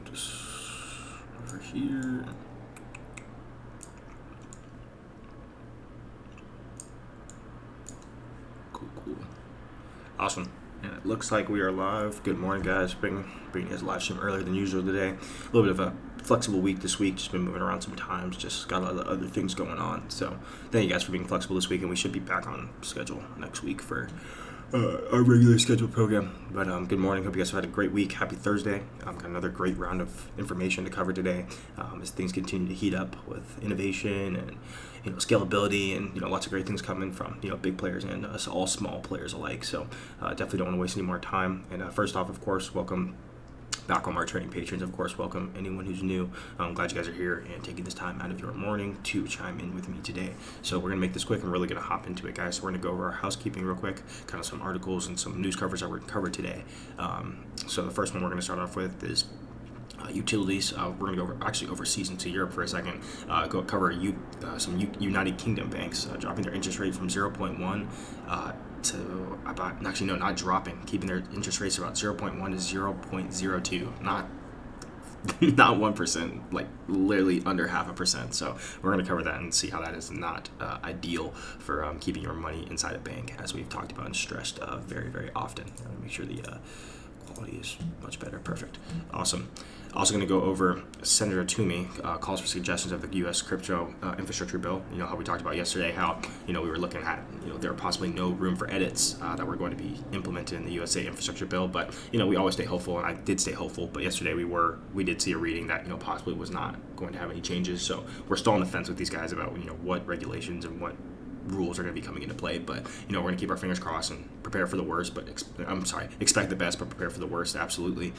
put this over here. Cool. Awesome. And it looks like we are live. Good morning, guys. Bringing his live stream earlier than usual today. A little bit of a flexible week this week. Just been moving around some times. Just got a lot of other things going on. So thank you guys for being flexible this week, and we should be back on schedule next week for our regular scheduled program. But good morning. Hope you guys have had a great week. Happy Thursday. Got another great round of information to cover today as things continue to heat up with innovation and scalability and lots of great things coming from big players and us all small players alike. So definitely don't want to waste any more time. And first off, of course, welcome back on our trading patrons. Of course, welcome anyone who's new. I'm glad you guys are here and taking this time out of your morning to chime in with me today. So we're gonna make this quick. I'm really gonna hop into it, guys. So we're gonna go over our housekeeping real quick, kind of some articles and some news coverage that we're gonna cover today. So the first one we're gonna start off with is utilities. We're going to go overseas into Europe for a second. Go cover some United Kingdom banks dropping their interest rate from 0.1 to about, actually no, not dropping, keeping their interest rates about 0.1 to 0.02, not 1%, like literally under 0.5%. So we're going to cover that and see how that is not ideal for keeping your money inside a bank, as we've talked about and stressed very, very often. Make sure the quality is much better. Perfect. Awesome. Also going to go over Senator Toomey calls for suggestions of the U.S. crypto infrastructure bill. How we talked about yesterday, how we were looking at there are possibly no room for edits that were going to be implemented in the USA infrastructure bill. But we always stay hopeful, and I did stay hopeful. But yesterday we did see a reading that possibly was not going to have any changes. So we're still on the fence with these guys about what regulations and what rules are going to be coming into play, but we're going to keep our fingers crossed and prepare for the worst, but expect the best, but prepare for the worst. Absolutely.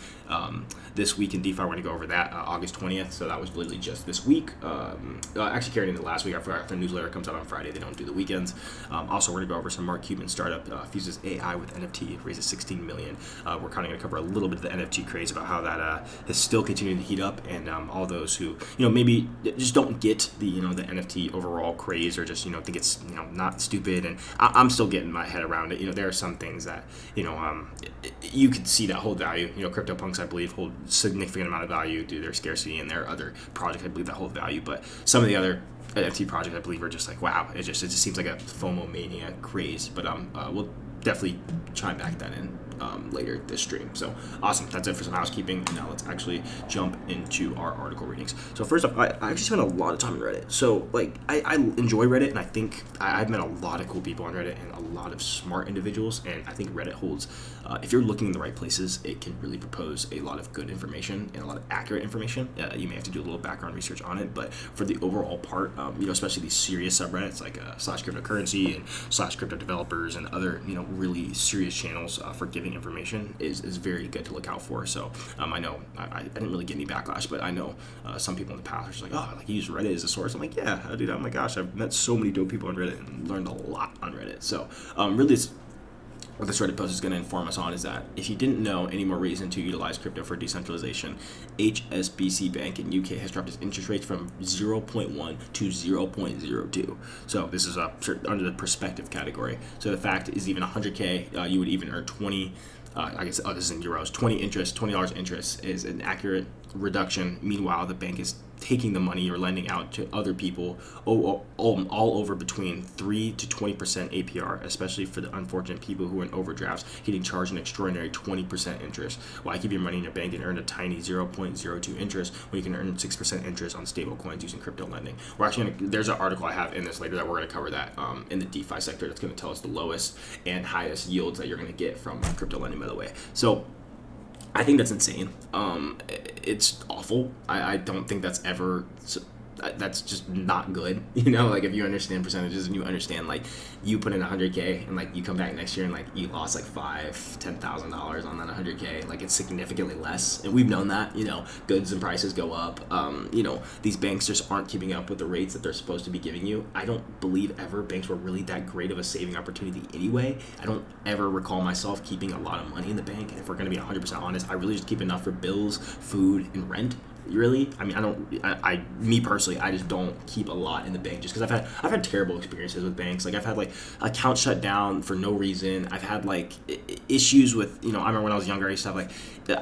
This week in DeFi, we're going to go over that August 20th. So that was literally just this week. Actually carried into last week. I forgot the newsletter comes out on Friday. They don't do the weekends. Also, we're going to go over some Mark Cuban startup fuses AI with NFT, raises $16 million. We're kind of going to cover a little bit of the NFT craze, about how that is still continuing to heat up, and all those who maybe just don't get the the NFT overall craze, or just think it's not stupid. And I'm still getting my head around it. There are some things that you could see that hold value. CryptoPunks, I believe, hold significant amount of value due to their scarcity, and there are other projects I believe that hold value. But some of the other NFT projects I believe are just like, wow, it just seems like a FOMO mania craze. But we'll definitely try and back that in later this stream. So awesome. That's it for some housekeeping. Now let's actually jump into our article readings. So first off, I actually spent a lot of time on Reddit. So I enjoy Reddit, and I think I've met a lot of cool people on Reddit and a lot of smart individuals, and I think Reddit holds, if you're looking in the right places, it can really propose a lot of good information and a lot of accurate information. You may have to do a little background research on it, but for the overall part, especially these serious subreddits like /cryptocurrency and /crypto developers and other really serious channels for giving information is very good to look out for. So I know I didn't really get any backlash, but I know some people in the past are just like, oh, you use Reddit as a source. I'm like, yeah, I do that. Oh my gosh, I've met so many dope people on Reddit and learned a lot on Reddit. So really, what this Reddit post is going to inform us on is that if you didn't know any more reason to utilize crypto for decentralization, HSBC Bank in UK has dropped its interest rates from 0.1 to 0.02. So this is under the perspective category. So the fact is, even 100K, you would even earn 20. This is in euros. $20 interest is an accurate reduction. Meanwhile, the bank is taking the money you're lending out to other people all over between 3 to 20% APR, especially for the unfortunate people who are in overdrafts, getting charged an extraordinary 20% interest. Why keep your money in your bank and earn a tiny 0.02 interest when you can earn 6% interest on stable coins using crypto lending? We're actually there's an article I have in this later that we're going to cover that in the DeFi sector. That's going to tell us the lowest and highest yields that you're going to get from crypto lending, by the way. So I think that's insane. It's awful. I don't think that's ever that's just not good. You know, like if you understand percentages and you understand like you put in $100K and like you come back next year and like you lost like $10,000 on that $100K, like it's significantly less. And we've known that, you know, goods and prices go up. You know, these banks just aren't keeping up with the rates that they're supposed to be giving you. I don't believe ever banks were really that great of a saving opportunity anyway. I don't ever recall myself keeping a lot of money in the bank. And if we're going to be 100% honest, I really just keep enough for bills, food, and rent. really, I mean, me personally, I just don't keep a lot in the bank just because I've had terrible experiences with banks. Like I've had like accounts shut down for no reason. I've had like issues with, I remember when I was younger, I used to have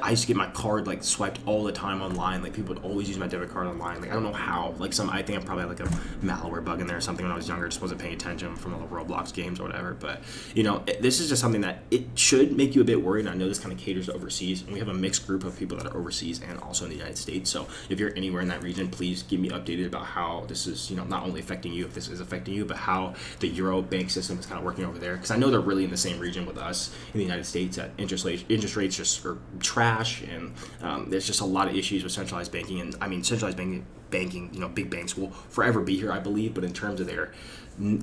I used to get my card like swiped all the time online. Like people would always use my debit card online. Like I don't know how. Like I think I probably had like a malware bug in there or something when I was younger. Just wasn't paying attention from all the Roblox games or whatever. But this is just something that it should make you a bit worried. And I know this kind of caters to overseas, and we have a mixed group of people that are overseas and also in the United States. So if you're anywhere in that region, please keep me updated about how this is, not only affecting you, if this is affecting you, but how the Euro bank system is kind of working over there. Because I know they're really in the same region with us in the United States. That interest rates just are trash, and there's just a lot of issues with centralized banking. And I mean, centralized banking, big banks will forever be here, I believe. But in terms of their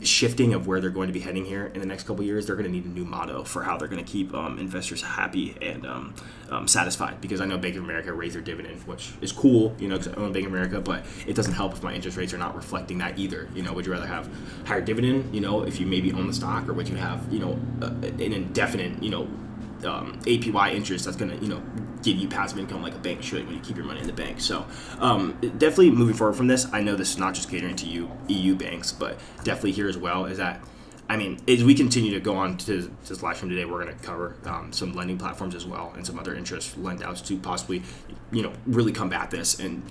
shifting of where they're going to be heading here in the next couple of years, they're going to need a new motto for how they're going to keep investors happy and satisfied. Because I know Bank of America raised their dividend, which is cool, because I own Bank of America, but it doesn't help if my interest rates are not reflecting that either. Would you rather have higher dividend, if you maybe own the stock, or would you have, an indefinite, APY interest that's going to, give you passive income like a bank should when you keep your money in the bank. So definitely moving forward from this, I know this is not just catering to you EU banks, but definitely here as well is that, I mean, as we continue to go on to this live stream today, we're going to cover some lending platforms as well and some other interest lend outs to possibly, really combat this and,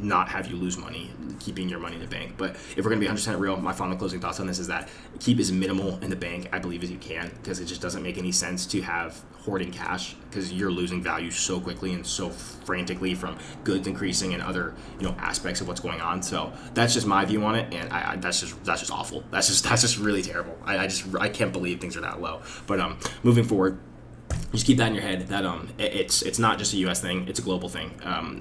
not have you lose money keeping your money in the bank. But if we're going to be 100% real, my final closing thoughts on this is that keep as minimal in the bank, I believe, as you can, because it just doesn't make any sense to have hoarding cash because you're losing value so quickly and so frantically from goods increasing and other aspects of what's going on. So that's just my view on it, and that's just awful. That's just really terrible. I can't believe things are that low. But moving forward, just keep that in your head that it's not just a U.S. thing, it's a global thing.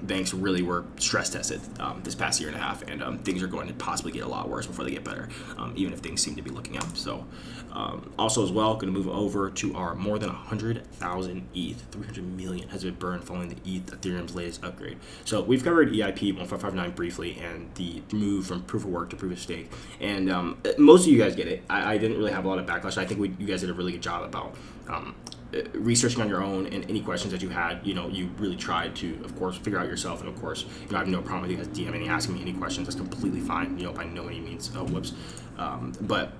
Banks really were stress tested this past year and a half, and things are going to possibly get a lot worse before they get better, even if things seem to be looking up. So also as well, going to move over to our more than 100,000 ETH, 300 million has been burned following the Ethereum's latest upgrade. So we've covered EIP 1559 briefly and the move from proof of work to proof of stake, and most of you guys get it. I didn't really have a lot of backlash. I think you guys did a really good job about researching on your own, and any questions that you had, you really tried to, of course, figure out yourself. And of course, I have no problem with you guys DMing, asking me any questions. That's completely fine. By no any means, but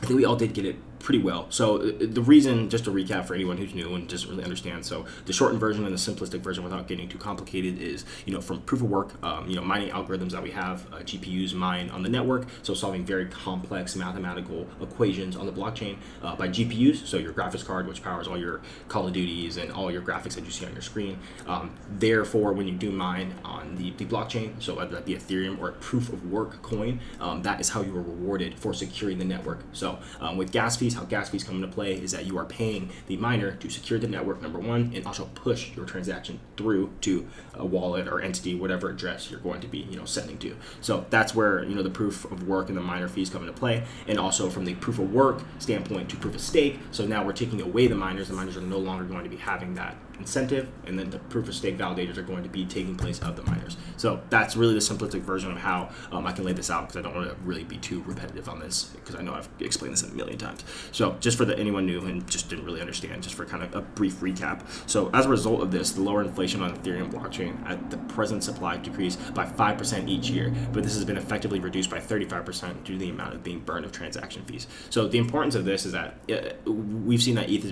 I think we all did get it pretty well. So the reason, just to recap for anyone who's new and doesn't really understand, so the shortened version and the simplistic version without getting too complicated is, from proof of work, mining algorithms that we have, GPUs mine on the network, so solving very complex mathematical equations on the blockchain by GPUs, so your graphics card, which powers all your Call of Duties and all your graphics that you see on your screen. Therefore, when you do mine on the blockchain, so whether that be Ethereum or a proof of work coin, that is how you are rewarded for securing the network. So with gas fees, how gas fees come into play is that you are paying the miner to secure the network, number one, and also push your transaction through to a wallet or entity, whatever address you're going to be, sending to. So that's where, the proof of work and the miner fees come into play. And also from the proof of work standpoint to proof of stake. So now we're taking away the miners. The miners are no longer going to be having that incentive, and then the proof of stake validators are going to be taking place of the miners. So that's really the simplistic version of how I can lay this out, because I don't want to really be too repetitive on this, because I know I've explained this a million times. So just for anyone new and just didn't really understand, just for kind of a brief recap. So as a result of this, the lower inflation on Ethereum blockchain at the present supply decreased by 5% each year, but this has been effectively reduced by 35% due to the amount of being burned of transaction fees. So the importance of this is that we've seen that ETH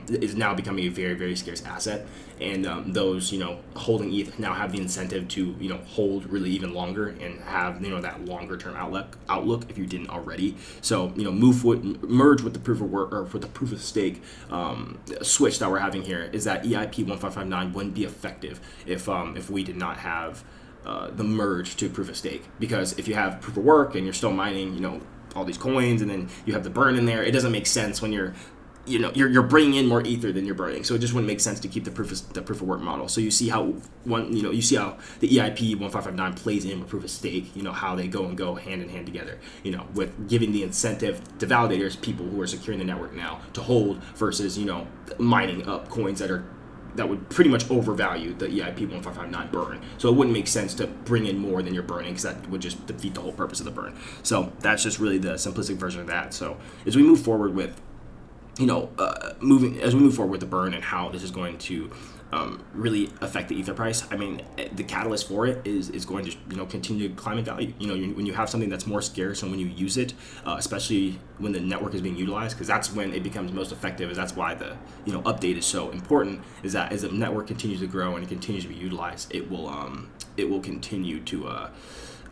is now becoming a very, very scarce asset. And those, holding ETH now have the incentive to, hold really even longer and have, that longer term outlook if you didn't already. So, merge with the proof of work or with the proof of stake switch that we're having here is that EIP 1559 wouldn't be effective if we did not have the merge to proof of stake. Because if you have proof of work and you're still mining, all these coins, and then you have the burn in there, it doesn't make sense when you're bringing in more ether than you're burning, so it just wouldn't make sense to keep the proof of work model. So you see how the EIP 1559 plays in with proof of stake. How they go hand in hand together. With giving the incentive to validators, people who are securing the network now, to hold versus mining up coins that would pretty much overvalue the EIP 1559 burn. So it wouldn't make sense to bring in more than you're burning, because that would just defeat the whole purpose of the burn. So that's just really the simplistic version of that. So as we move forward with moving as we move forward with the burn and how this is going to really affect the ether price. I mean, the catalyst for it is going to continue to climb in value. When you have something that's more scarce and when you use it, especially when the network is being utilized, because that's when it becomes most effective. Is that's why the update is so important. Is that as the network continues to grow and it continues to be utilized, it will continue to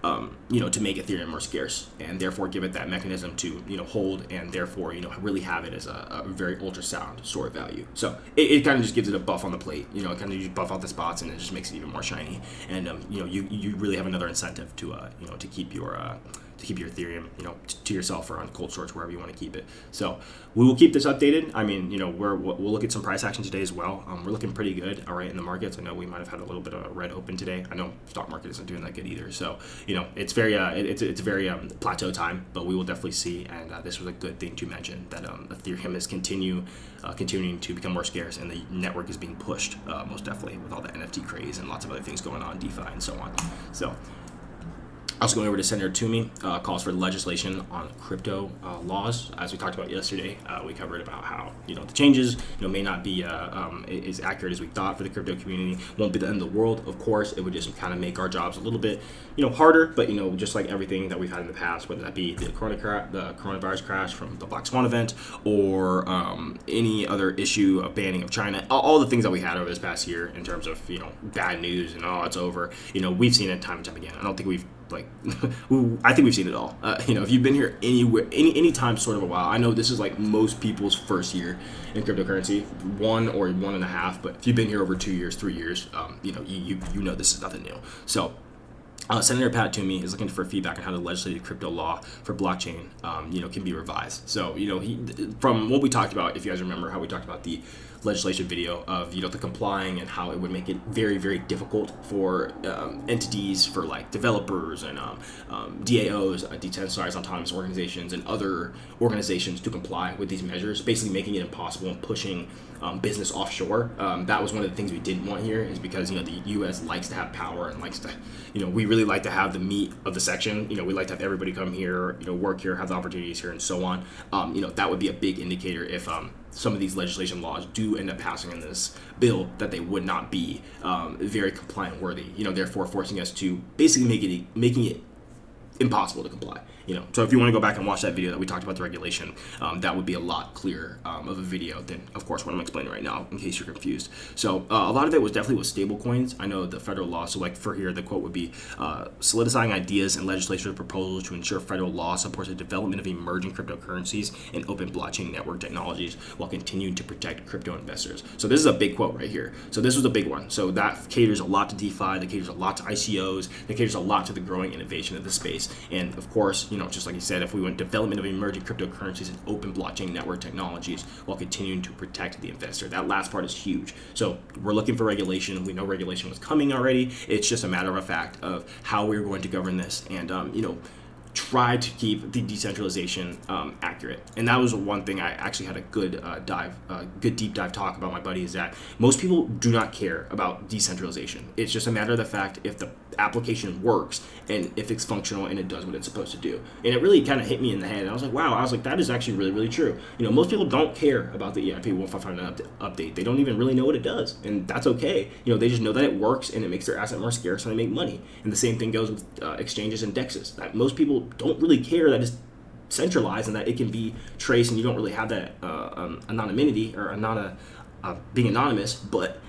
to make Ethereum more scarce, and therefore give it that mechanism to hold, and therefore really have it as a very ultra sound store of value. So it kind of just gives it a buff on the plate. It kind of just buff out the spots, and it just makes it even more shiny. And you really have another incentive to to keep your Ethereum, to yourself or on cold storage, wherever you want to keep it. So we will keep this updated. I mean, we'll look at some price action today as well. We're looking pretty good, all right, in the markets. I know we might have had a little bit of a red open today. I know stock market isn't doing that good either. So, it's very, it's very plateau time, but we will definitely see. And this was a good thing to mention, that Ethereum is continuing to become more scarce, and the network is being pushed, most definitely, with all the NFT craze and lots of other things going on, DeFi and so on. So, also going over to Senator Toomey, calls for legislation on crypto laws. As we talked about yesterday, we covered about how the changes may not be as accurate as we thought for the crypto community. Won't be the end of the world, of course. It would just kind of make our jobs a little bit harder. But just like everything that we've had in the past, whether that be the coronavirus crash from the Black Swan event, or any other issue of banning of China, all the things that we had over this past year in terms of bad news and it's over. We've seen it time and time again. I don't think we've I think we've seen it all. If you've been here anywhere, any time sort of a while, I know this is like most people's first year in cryptocurrency, 1 or 1.5. But if you've been here over 2 years, 3 years, you know this is nothing new. So. Senator Pat Toomey is looking for feedback on how the legislated crypto law for blockchain, can be revised. So, from what we talked about, if you guys remember how we talked about the legislation video of, the complying and how it would make it very, very difficult for entities, for like developers and DAOs, decentralized autonomous organizations, and other organizations to comply with these measures, basically making it impossible and pushing business offshore. That was one of the things we didn't want here, is because the U.S. likes to have power and likes to, we really like to have the meat of the section. We like to have everybody come here, work here, have the opportunities here, and so on. That would be a big indicator if some of these legislation laws do end up passing in this bill, that they would not be very compliant worthy. Therefore forcing us to basically making it impossible to comply. So if you want to go back and watch that video that we talked about the regulation, that would be a lot clearer of a video than, of course, what I'm explaining right now, in case you're confused. So a lot of it was definitely with stable coins. I know the federal law, so like for here, the quote would be, solidifying ideas and legislative proposals to ensure federal law supports the development of emerging cryptocurrencies and open blockchain network technologies while continuing to protect crypto investors. So this is a big quote right here. So this was a big one. So that caters a lot to DeFi, that caters a lot to ICOs, that caters a lot to the growing innovation of the space. And of course, just like you said, if we went development of emerging cryptocurrencies and open blockchain network technologies while continuing to protect the investor. That last part is huge. So we're looking for regulation. We know regulation was coming already. It's just a matter of fact of how we're going to govern this, and try to keep the decentralization accurate. And that was one thing I actually had a good deep dive talk about my buddy, is that most people do not care about decentralization. It's just a matter of the fact if the application works and if it's functional and it does what it's supposed to do. And it really kind of hit me in the head. I was like, wow, that is actually really, really true. most people don't care about the EIP 155 update. They don't even really know what it does, and that's okay. They just know that it works and it makes their asset more scarce and they make money. And the same thing goes with exchanges and DEXs. That most people don't really care that it's centralized and that it can be traced, and you don't really have that anonymity or being anonymous, but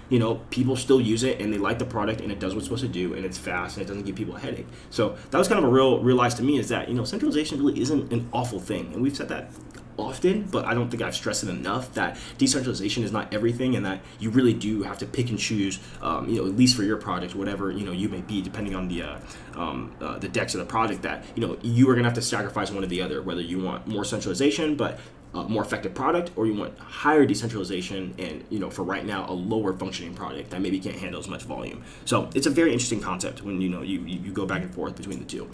people still use it and they like the product and it does what it's supposed to do and it's fast and it doesn't give people a headache. So that was kind of a realize to me, is that centralization really isn't an awful thing, and we've said that often, but I don't think I've stressed it enough, that decentralization is not everything, and that you really do have to pick and choose, at least for your project, whatever you may be, depending on the DEX of the project, that you are gonna have to sacrifice one or the other, whether you want more centralization but more effective product, or you want higher decentralization and for right now a lower functioning product that maybe can't handle as much volume. So it's a very interesting concept when you go back and forth between the two.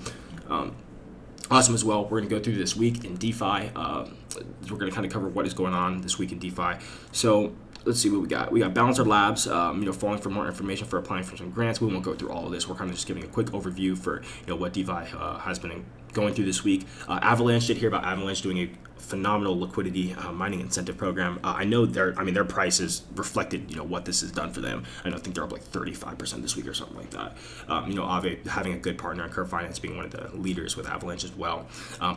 Awesome as well. We're going to go through this week in DeFi. We're going to kind of cover what is going on this week in DeFi. So let's see what we got. We got Balancer Labs, falling for more information for applying for some grants. We won't go through all of this. We're kind of just giving a quick overview for what DeFi has been going through this week. Avalanche, did hear about Avalanche doing a phenomenal liquidity mining incentive program. I know their prices reflected, what this has done for them. I think they're up like 35% this week or something like that. Aave having a good partner, and Curve Finance being one of the leaders with Avalanche as well.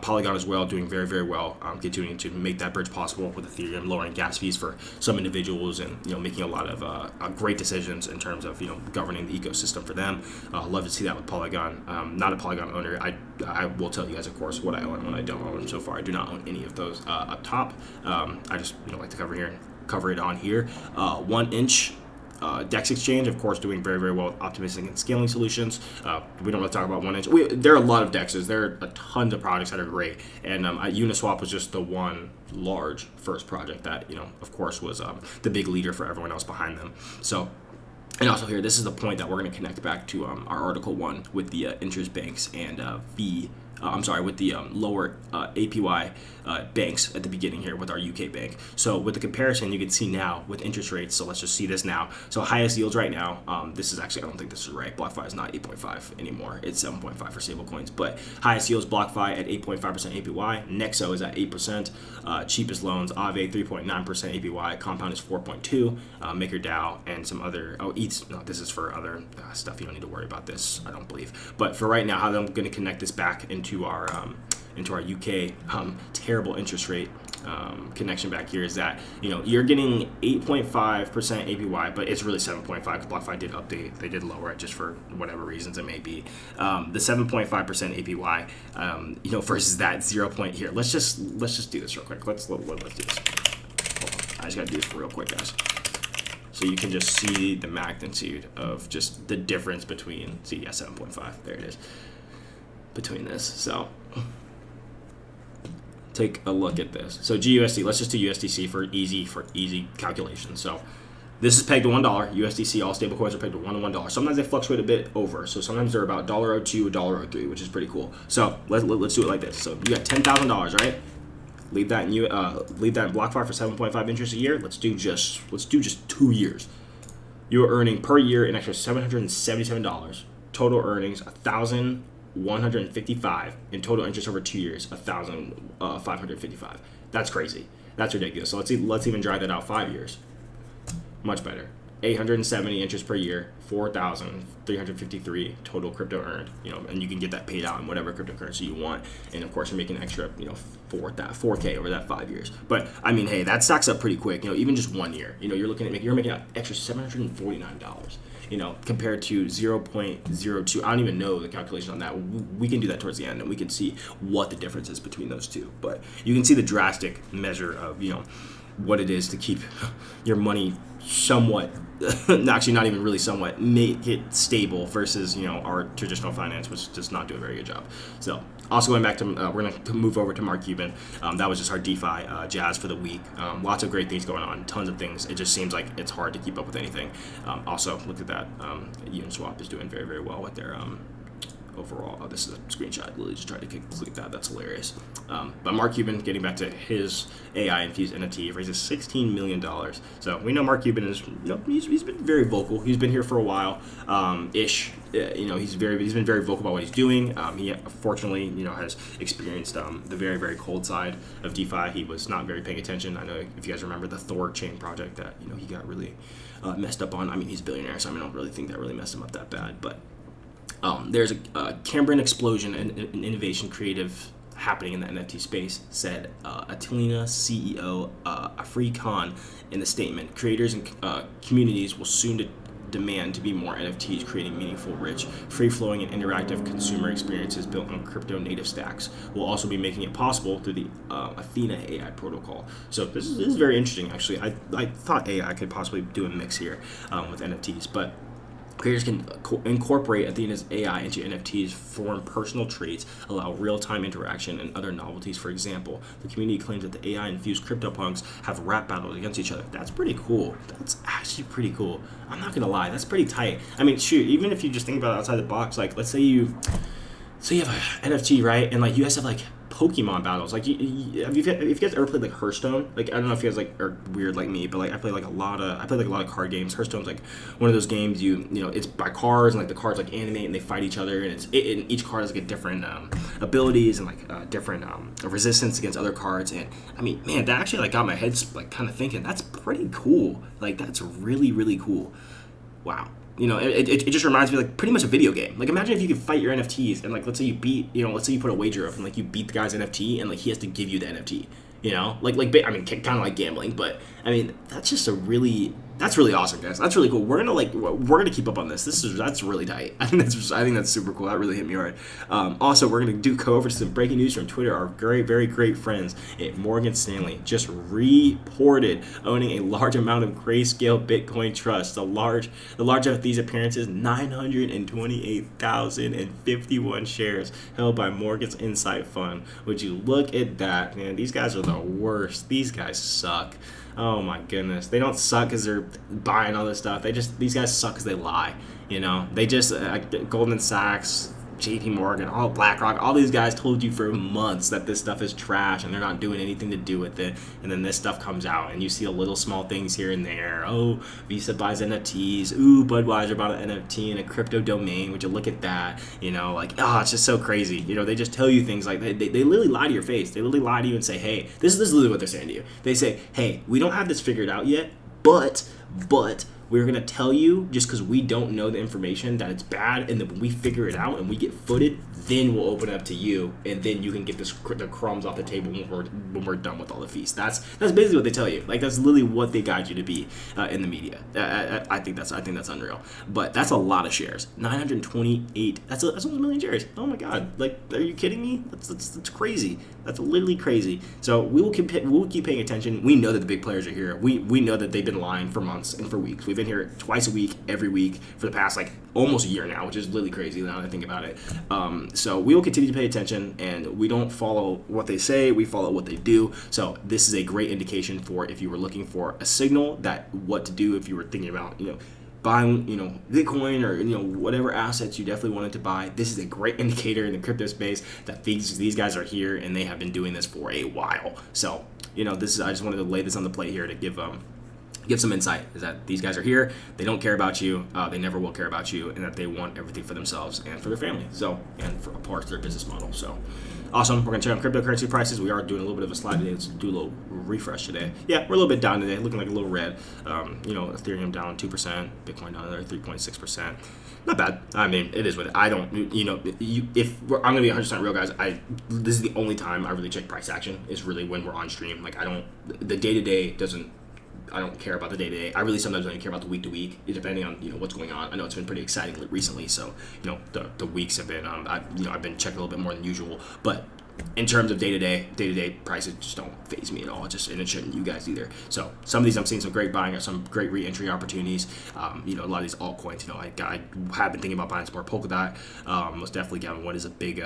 Polygon as well, doing very, very well, continuing to make that bridge possible with Ethereum, lowering gas fees for some individuals, and making a lot of great decisions in terms of governing the ecosystem for them. Love to see that with Polygon. Not a Polygon owner. I will tell you guys, of course, what I own and what I don't own. So far, I do not own any of those up top. I just like to cover it on here. 1 inch. DEX Exchange, of course, doing very, very well with optimistic and scaling solutions. We don't want to talk about 1 inch. There are a lot of DEXs. There are a tons of projects that are great. And Uniswap was just the one large first project that, of course, was the big leader for everyone else behind them. So, and also here, this is the point that we're going to connect back to our Article 1 with the interest banks and with the lower APY banks at the beginning here with our UK bank. So with the comparison, you can see now with interest rates. So let's just see this now. So highest yields right now. This is actually, I don't think this is right. BlockFi is not 8.5 anymore. It's 7.5 for stable coins. But highest yields, BlockFi at 8.5% APY. Nexo is at 8%. Cheapest loans, Aave 3.9% APY. Compound is 4.2. MakerDAO and some other. This is for other stuff. You don't need to worry about this, I don't believe. But for right now, how I'm going to connect this back into our UK terrible interest rate connection back here is that you're getting 8.5% APY, but it's really 7.5 because BlockFi did update. They did lower it just for whatever reasons it may be. The 7.5% APY, versus that 0 point here. Let's just do this real quick. Let's do this. Hold on. I just gotta do this real quick, guys. So you can just see the magnitude of just the difference between. 7.5. There it is. Between this. So take a look at this. So GUSD, let's just do USDC for easy calculation. So this is pegged to $1. USDC, all stable coins are pegged to $1. Sometimes they fluctuate a bit over. So sometimes they're about $1.02, $1.03, which is pretty cool. So let's do it like this. So you got $10,000, right? Leave that in BlockFi for 7.5 interest a year. Let's do just 2 years. You are earning per year an extra $777. Total earnings $1,155 in total interest over 2 years, $1,555. That's crazy. That's ridiculous. So let's even dry that out 5 years. Much better. 870 interest per year, 4,353 total crypto earned. And you can get that paid out in whatever cryptocurrency you want. And of course, you're making extra, 4K over that 5 years. But hey, that stacks up pretty quick. Even just 1 year. You're making an extra $749. Compared to 0.02. I don't even know the calculation on that. We can do that towards the end, and we can see what the difference is between those two. But you can see the drastic measure of, what it is to keep your money somewhat, actually not even really somewhat, make it stable versus, our traditional finance, which does not do a very good job. So also going back to, we're going to move over to Mark Cuban. That was just our DeFi jazz for the week. Lots of great things going on, tons of things. It just seems like it's hard to keep up with anything. Also, look at that. Uniswap is doing very, very well with their overall. This is a screenshot. Lily just tried to complete that. That's hilarious. But Mark Cuban, getting back to his AI-infused NFT, raises $16 million. So we know Mark Cuban is, he's been very vocal. He's been here for a while, ish. He's been very vocal about what he's doing. He fortunately, has experienced the very, very cold side of DeFi. He was not very paying attention. I know if you guys remember the Thor chain project that he got really messed up on. He's a billionaire, so I don't really think that really messed him up that bad, but. There's a Cambrian explosion and innovation creative happening in the NFT space, said Atlina CEO Afri Khan in the statement. Creators and communities will soon demand to be more NFTs, creating meaningful, rich, free-flowing, and interactive consumer experiences built on crypto-native stacks. We'll also be making it possible through the Athena AI protocol. So this is very interesting, actually. I thought AI could possibly do a mix here with NFTs, but creators can incorporate Athena's AI into NFTs, form personal traits, allow real-time interaction, and other novelties. For example, the community claims that the AI-infused CryptoPunks have rap battles against each other. That's pretty cool. That's actually pretty cool. I'm not gonna lie, that's pretty tight. Shoot, even if you just think about it outside the box, like let's say you have an NFT, right? And you guys have Pokemon battles. Like, if you guys ever played like Hearthstone, like I don't know if you guys like are weird like me, but like I play like a lot of card games. Hearthstone's like one of those games you know it's by cards, and like the cards like animate and they fight each other, and and each card has like a different abilities and like different resistance against other cards. And I mean, man, that actually like got my head like kind of thinking that's pretty cool. Like that's really, really cool. Wow. You know, it just reminds me like pretty much a video game. Like imagine if you could fight your NFTs and like let's say you put a wager up and like you beat the guy's NFT and like he has to give you the NFT. You know, like I mean, kind of like gambling, but I mean that's just that's really awesome, guys. That's really cool. We're gonna keep up on this. That's really tight. I think that's super cool. That really hit me hard. Also, we're gonna go over some breaking news from Twitter. Our very great friends at Morgan Stanley just reported owning a large amount of Grayscale Bitcoin Trust. The large of these appearances, 928,051 shares held by Morgan's Insight Fund. Would you look at that, man? These guys are the worst. These guys suck. Oh my goodness. They don't suck because they're buying all this stuff. These guys suck because they lie. You know, they just, Goldman Sachs, JP Morgan, all BlackRock, all these guys told you for months that this stuff is trash and they're not doing anything to do with it. And then this stuff comes out and you see a little small things here and there. Oh, Visa buys NFTs. Ooh, Budweiser bought an NFT in a crypto domain. Would you look at that? You know, like, oh, it's just so crazy. You know, they just tell you things like they literally lie to your face. They literally lie to you and say, hey, this is literally what they're saying to you. They say, hey, we don't have this figured out yet, but we're going to tell you just because we don't know the information that it's bad, and then when we figure it out and we get footed, then we'll open it up to you, and then you can get the crumbs off the table when we're done with all the fees. That's basically what they tell you. Like that's literally what they guide you to be in the media. I think that's unreal. But that's a lot of shares. 928. That's almost a million shares. Oh my god! Like, are you kidding me? That's crazy. That's literally crazy. So we will keep paying attention. We know that the big players are here. We know that they've been lying for months and for weeks. We've been here twice a week, every week for the past like almost a year now, which is literally crazy now that I think about it. So we will continue to pay attention, and we don't follow what they say, we follow what they do. So this is a great indication for if you were looking for a signal that what to do if you were thinking about, buying, Bitcoin or, whatever assets you definitely wanted to buy. This is a great indicator in the crypto space that these guys are here and they have been doing this for a while. So, I just wanted to lay this on the plate here to give some insight, is that these guys are here, they don't care about you, they never will care about you, and that they want everything for themselves and for their family, and for a part of their business model. So awesome. We're going to check on cryptocurrency prices. We are doing a little bit of a slide today. Let's do a little refresh today. Yeah, we're a little bit down today, looking like a little red. Ethereum down 2%, Bitcoin down another 3.6%. Not bad. I mean, it is what I don't, I'm going to be 100% real, guys. This is the only time I really check price action, is really when we're on stream. Like, the day-to-day I don't care about the day-to-day. I really sometimes don't care about the week-to-week, depending on what's going on. I know it's been pretty exciting recently, so the weeks have been I've been checking a little bit more than usual. But in terms of day-to-day prices just don't faze me at all. And it shouldn't you guys either. So some of these I'm seeing some great buying, some great re-entry opportunities. A lot of these altcoins. I have been thinking about buying some more Polkadot. Most definitely, Gavin Wood is a big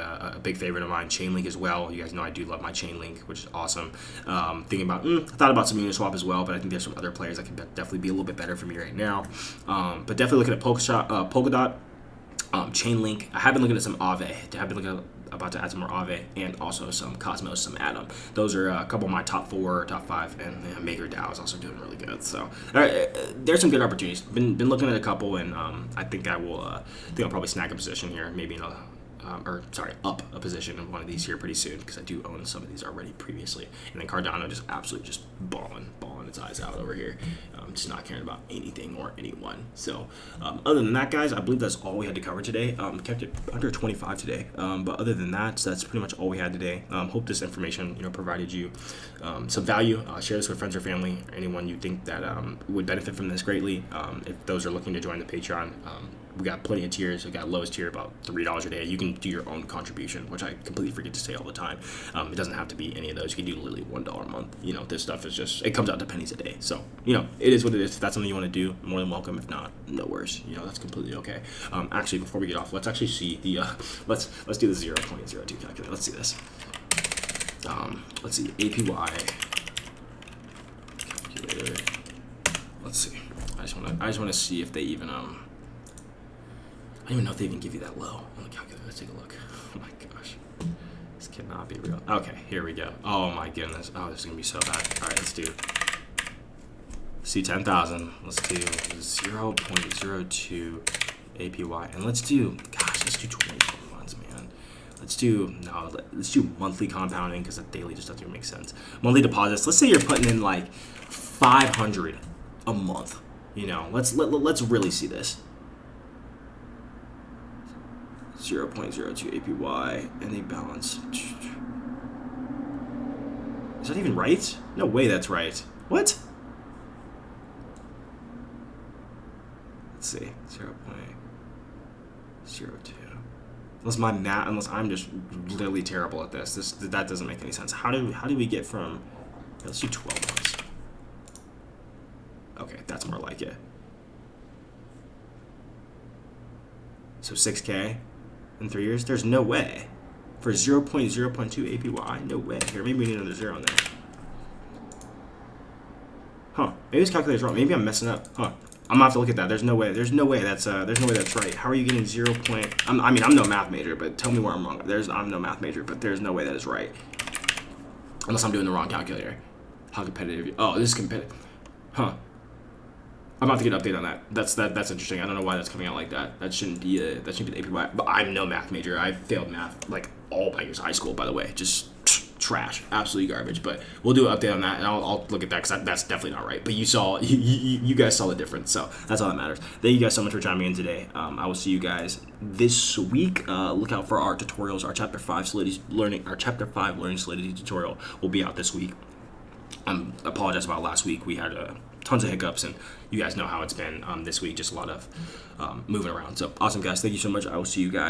favorite of mine. Chainlink as well. You guys know I do love my Chainlink, which is awesome. I thought about some Uniswap as well, but I think there's some other players that can definitely be a little bit better for me right now. But definitely looking at Polkadot, Chainlink. I have been looking at some Aave. About to add some more Aave, and also some Cosmos, some Atom. Those are a couple of my top 4, top 5, and MakerDAO is also doing really good. So there's some good opportunities. Been looking at a couple, and I think I'll probably snag a position here, maybe in up a position in one of these here pretty soon, because I do own some of these already previously. And then Cardano just absolutely just balling its eyes out over here, just not caring about anything or anyone. So other than that, guys, I believe that's all we had to cover today. Kept it under 25 today, but other than that, that's pretty much all we had today. Hope this information provided you some value. Share this with friends or family, or anyone you think that would benefit from this greatly. If those are looking to join the Patreon, we got plenty of tiers. We got lowest tier about $3 a day. You can do your own contribution, which I completely forget to say all the time. It doesn't have to be any of those. You can do literally $1 a month. This stuff is just, it comes out to pennies a day. So, it is what it is. If that's something you want to do, more than welcome. If not, no worries. That's completely okay. Actually, before we get off, let's actually see the, let's do the 0.02 calculator. Let's see this. Let's see, APY calculator. Let's see. I just want to see if they even, I don't even know if they even give you that low on the calculator. Let's take a look. Oh my gosh. This cannot be real. Okay, here we go. Oh my goodness. Oh, this is gonna be so bad. All right, let's do 10,000. Let's do 0.02 APY, and let's do 24 months, man. Let's do monthly compounding because the daily just doesn't even make sense. Monthly deposits. Let's say you're putting in like 500 a month. You know, let's really see this. 0.02 APY and a balance. Is that even right? No way that's right. What? Let's see. 0.02. Unless I'm just literally terrible at this. That doesn't make any sense. How do we get from? Let's do 12 months. Okay, that's more like it. So 6K in 3 years? There's no way. For 0.02 APY? No way. Here, maybe we need another zero in there. Huh. Maybe this calculator's wrong. Maybe I'm messing up. Huh. I'm gonna have to look at that. There's no way that's right. How are you getting 0. I'm no math major, but tell me where I'm wrong. I'm no math major, but there's no way that is right. Unless I'm doing the wrong calculator. How competitive? Oh, this is competitive. Huh. I'm about to get an update on that. That's interesting. I don't know why that's coming out like that. That shouldn't be the APY. But I'm no math major. I failed math like all my years of high school, by the way. Just trash, absolutely garbage. But we'll do an update on that, and I'll look at that because that's definitely not right. But you guys saw the difference, so that's all that matters. Thank you guys so much for chiming in today. I will see you guys this week. Look out for our tutorials. Our Chapter 5 learning Solidity tutorial will be out this week. I apologize about last week. We had tons of hiccups, and you guys know how it's been this week. Just a lot of moving around. So awesome, guys. Thank you so much. I will see you guys